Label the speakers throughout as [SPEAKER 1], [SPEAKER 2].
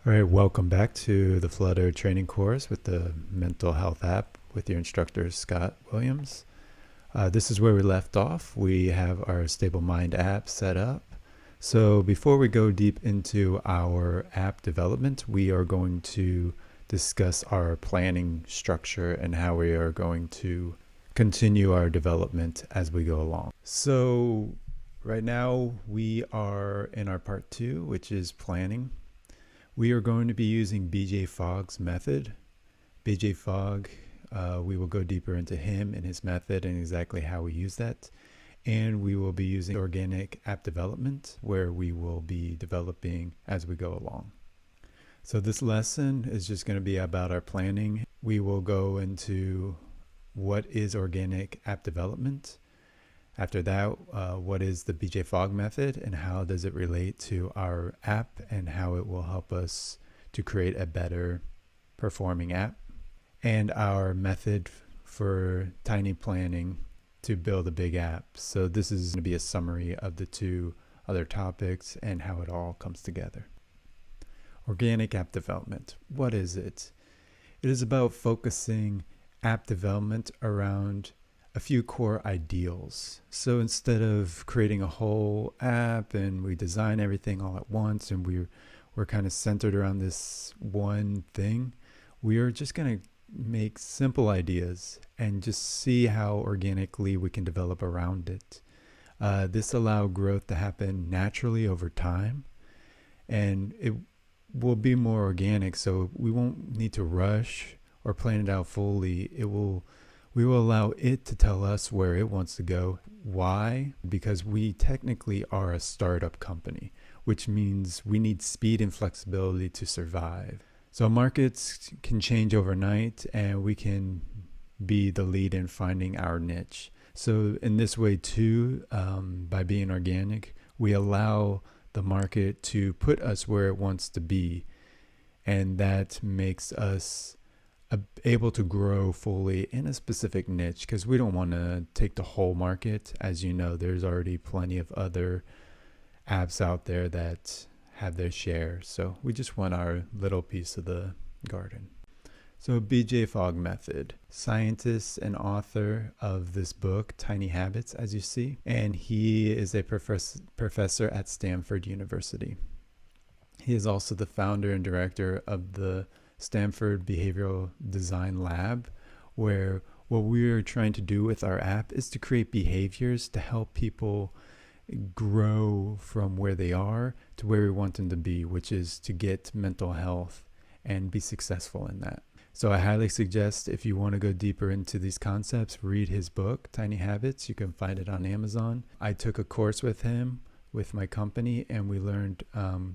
[SPEAKER 1] All right, welcome back to the Flutter training course with the mental health app with your instructor, Scott Williams. This is where we left off. We have our Stable Mind app set up. So before we go deep into our app development, we are going to discuss our planning structure and how we are going to continue our development as we go along. So right now we are in our part 2, which is planning. We are going to be using BJ Fogg's method. BJ Fogg, we will go deeper into him and his method and exactly how we use that. And we will be using organic app development, where we will be developing as we go along. So this lesson is just going to be about our planning. We will go into what is organic app development. After that, what is the BJ Fogg method and how does it relate to our app and how it will help us to create a better performing app, and our method for tiny planning to build a big app. So this is going to be a summary of the two other topics and how it all comes together. Organic app development. What is it? It is about focusing app development around a few core ideals. So instead of creating a whole app and we design everything all at once and we're kind of centered around this one thing, we are just going to make simple ideas and just see how organically we can develop around it. This allows growth to happen naturally over time, and it will be more organic, so we won't need to rush or plan it out fully. We will allow it to tell us where it wants to go. Why? Because we technically are a startup company, which means we need speed and flexibility to survive. So markets can change overnight and we can be the lead in finding our niche. So in this way too, by being organic, we allow the market to put us where it wants to be. And that makes us able to grow fully in a specific niche, because we don't want to take the whole market. As you know, there's already plenty of other apps out there that have their share, so we just want our little piece of the garden. So BJ Fogg method, scientist and author of this book, Tiny Habits, as you see, and he is a professor at Stanford University. He is also the founder and director of the Stanford Behavioral Design Lab, where what we're trying to do with our app is to create behaviors to help people grow from where they are to where we want them to be, which is to get mental health and be successful in that. So I highly suggest, if you want to go deeper into these concepts, read his book, Tiny Habits. You can find it on Amazon. I took a course with him with my company, and we learned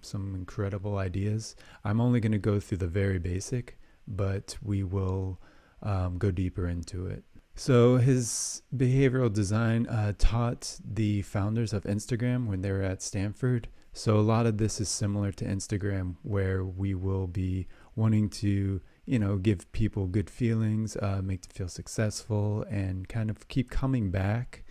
[SPEAKER 1] some incredible ideas. I'm only going to go through the very basic, but we will go deeper into it. So his behavioral design taught the founders of Instagram when they were at Stanford. So a lot of this is similar to Instagram, where we will be wanting to, give people good feelings, make them feel successful, and kind of keep coming back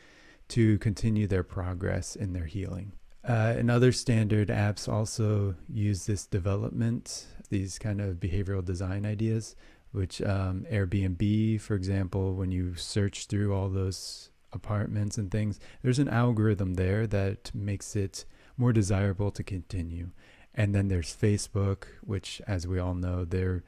[SPEAKER 1] to continue their progress in their healing. And other standard apps also use this development, these kind of behavioral design ideas, which Airbnb, for example, when you search through all those apartments and things, there's an algorithm there that makes it more desirable to continue. And then there's Facebook, which, as we all know, their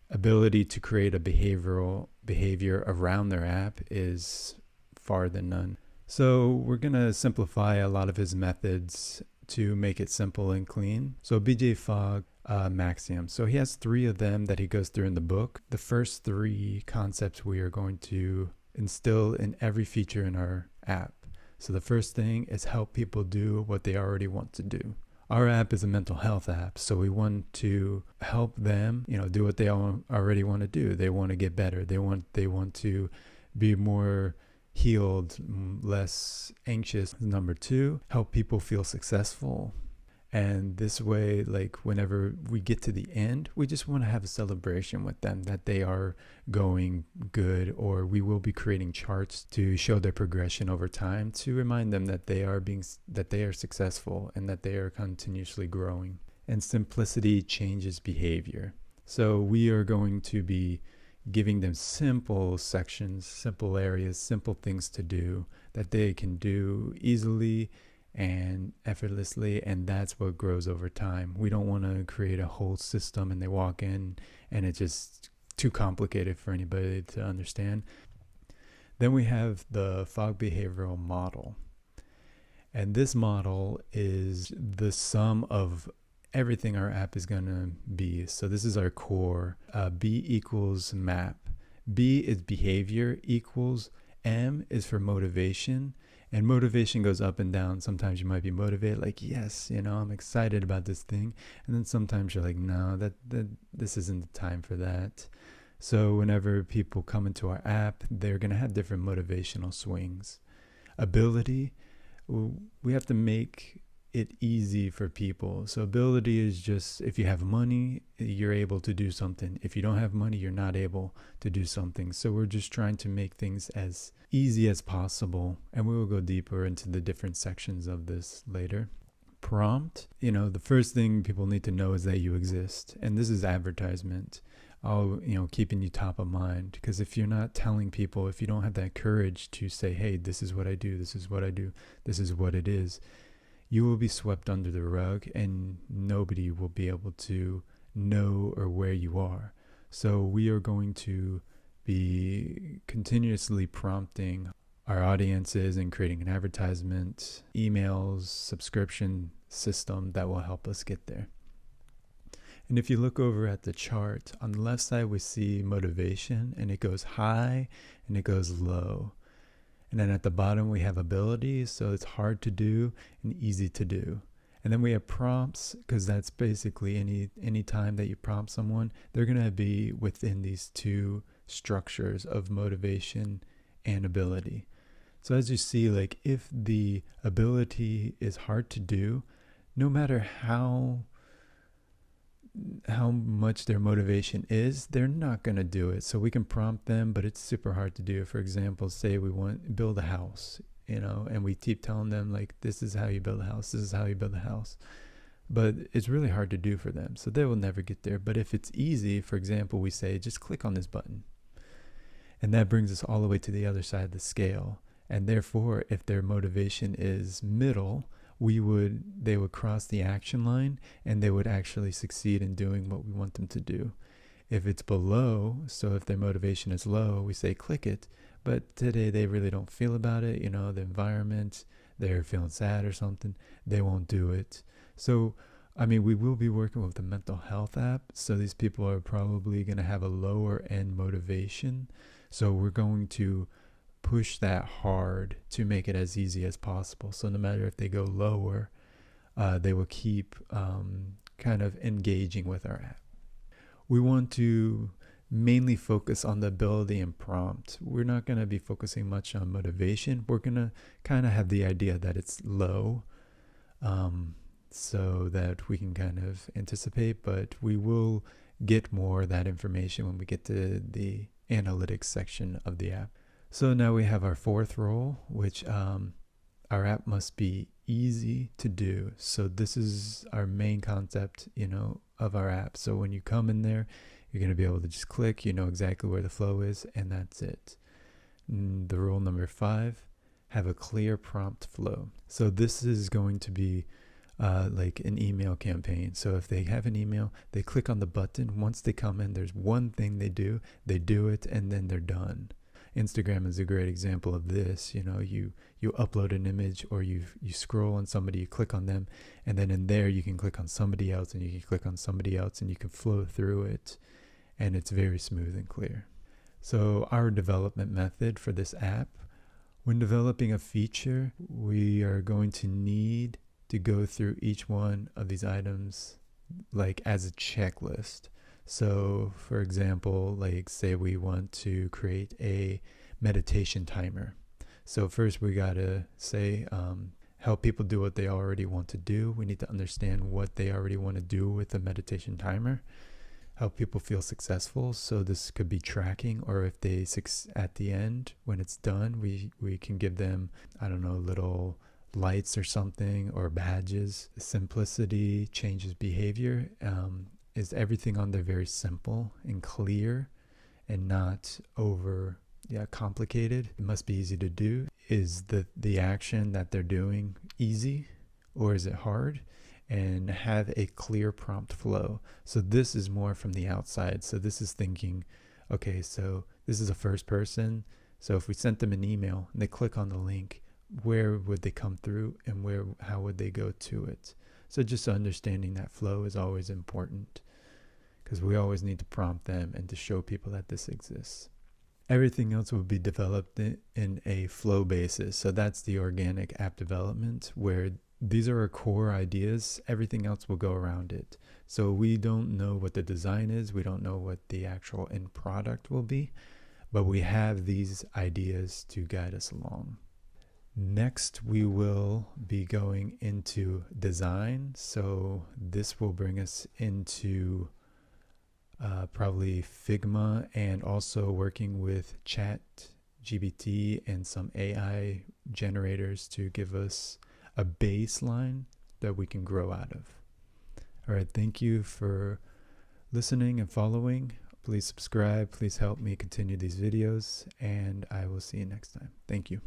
[SPEAKER 1] ability to create a behavior around their app is far than none. So we're going to simplify a lot of his methods to make it simple and clean. So BJ Fogg, MAXIMS. So he has 3 of them that he goes through in the book. The first 3 concepts we are going to instill in every feature in our app. So the first thing is help people do what they already want to do. Our app is a mental health app, so we want to help them, do what they already want to do. They want to get better. They want to be more healed, less anxious. Number 2, help people feel successful. And this way, like whenever we get to the end, we just want to have a celebration with them that they are going good, or we will be creating charts to show their progression over time to remind them that they are successful and that they are continuously growing. and simplicity changes behavior. So we are going to be giving them simple sections, simple areas, simple things to do that they can do easily and effortlessly, and that's what grows over time. We don't want to create a whole system and they walk in and it's just too complicated for anybody to understand. Then we have the Fogg behavioral model. And this model is the sum of everything our app is going to be. So this is our core. B equals map. B is behavior equals M is for motivation. And motivation goes up and down. Sometimes you might be motivated, like, yes, I'm excited about this thing. And then sometimes you're like, no, this isn't the time for that. So whenever people come into our app, they're going to have different motivational swings. Ability, we have to make it easy for people. So ability is just, if you have money, you're able to do something. If you don't have money, you're not able to do something. So we're just trying to make things as easy as possible. And we will go deeper into the different sections of this later. Prompt, the first thing people need to know is that you exist. And this is advertisement. Keeping you top of mind. Because if you're not telling people, if you don't have that courage to say, hey, this is what I do, this is what I do, this is what it is, you will be swept under the rug and nobody will be able to know or where you are. So we are going to be continuously prompting our audiences and creating an advertisement, emails, subscription system that will help us get there. And if you look over at the chart, on the left side we see motivation, and it goes high and it goes low. And then at the bottom we have abilities, so it's hard to do and easy to do. And then we have prompts, because that's basically any time that you prompt someone, they're going to be within these two structures of motivation and ability. So as you see, like if the ability is hard to do, no matter how much their motivation is, they're not going to do it. So we can prompt them, but it's super hard to do. For example, say we want to build a house, and we keep telling them, like, this is how you build a house, this is how you build a house. But it's really hard to do for them, so they will never get there. But if it's easy, for example, we say, just click on this button. And that brings us all the way to the other side of the scale. And therefore, if their motivation is middle, they would cross the action line and they would actually succeed in doing what we want them to do. If it's below, so if their motivation is low, we say click it, but today they really don't feel about it, the environment, they're feeling sad or something, they won't do it. So, we will be working with a mental health app, so these people are probably going to have a lower end motivation. So we're going to push that hard to make it as easy as possible. So no matter if they go lower, they will keep kind of engaging with our app. We want to mainly focus on the ability and prompt. We're not going to be focusing much on motivation. We're going to kind of have the idea that it's low, so that we can kind of anticipate, but we will get more of that information when we get to the analytics section of the app. So now we have our fourth role, which our app must be easy to do. So this is our main concept, of our app. So when you come in there, you're going to be able to just click, exactly where the flow is, and that's it. The rule number 5, have a clear prompt flow. So this is going to be like an email campaign. So if they have an email, they click on the button. Once they come in, there's one thing they do it, and then they're done. Instagram is a great example of this. You upload an image, or you scroll on somebody, you click on them, and then in there you can click on somebody else, and you can click on somebody else, and you can flow through it, and it's very smooth and clear. So our development method for this app, when developing a feature, we are going to need to go through each one of these items like as a checklist. So for example, like say we want to create a meditation timer. So first we gotta say, help people do what they already want to do. We need to understand what they already want to do with the meditation timer. Help people feel successful. So this could be tracking, or if they at the end, when it's done, we can give them, little lights or something, or badges. Simplicity changes behavior. Is everything on there very simple and clear and not over complicated? It must be easy to do. Is the action that they're doing easy, or is it hard? And have a clear prompt flow. So this is more from the outside. So this is thinking, okay, so this is a first person. So if we sent them an email and they click on the link, where would they come through, and how would they go to it? So just understanding that flow is always important, because we always need to prompt them and to show people that this exists. Everything else will be developed in a flow basis. So that's the organic app development, where these are our core ideas. Everything else will go around it. So we don't know what the design is. We don't know what the actual end product will be, but we have these ideas to guide us along. Next, we will be going into design. So this will bring us into probably Figma, and also working with ChatGPT and some AI generators to give us a baseline that we can grow out of. All right, thank you for listening and following. Please subscribe. Please help me continue these videos, and I will see you next time. Thank you.